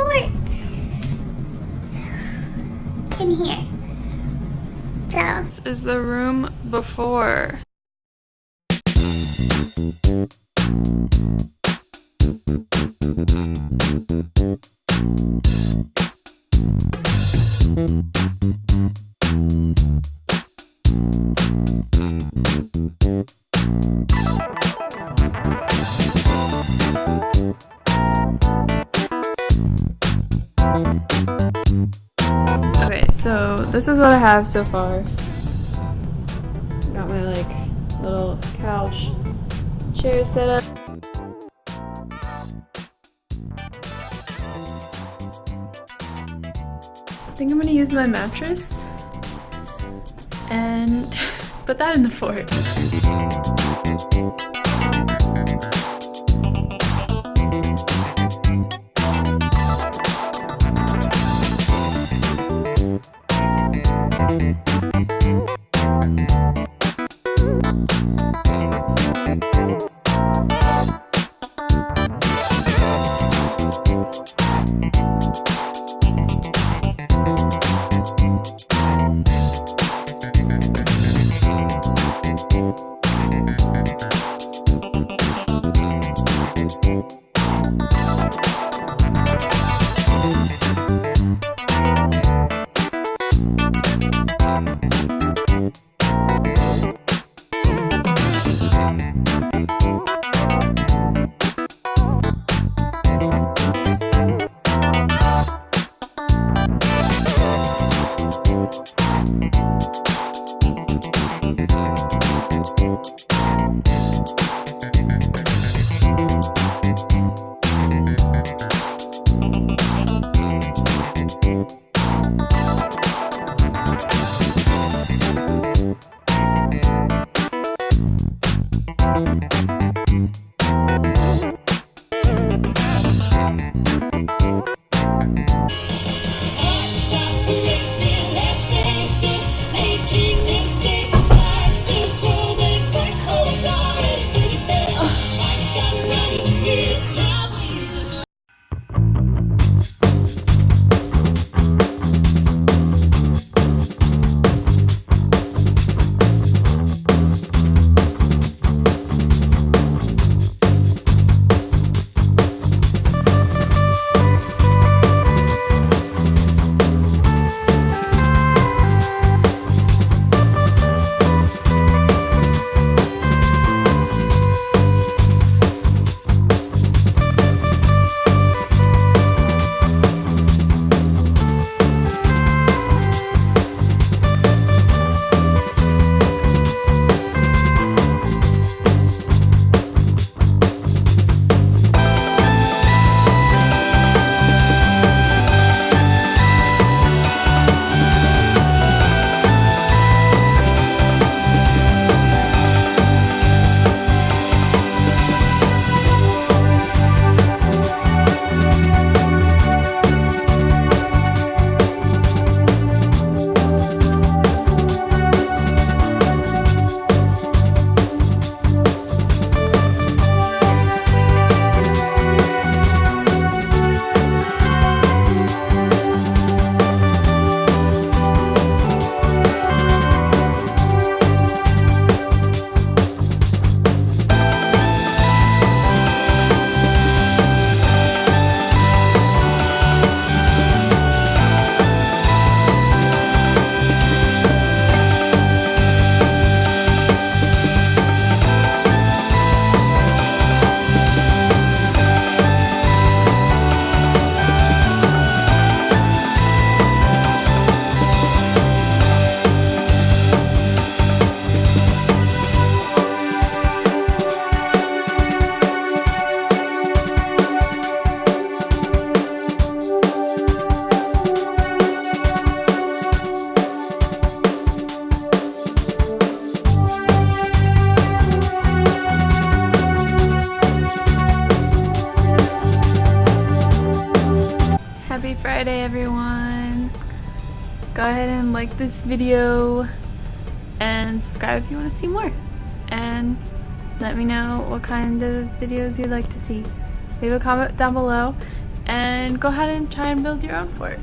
fort in here. So This is the room before. Okay, so this is what I have so far. Got my little couch chair set up. I think I'm gonna use my mattress and put that in the fort. Happy Friday, everyone. Go ahead and like this video and subscribe if you want to see more. And let me know what kind of videos you'd like to see. Leave a comment down below and go ahead and try and build your own fort.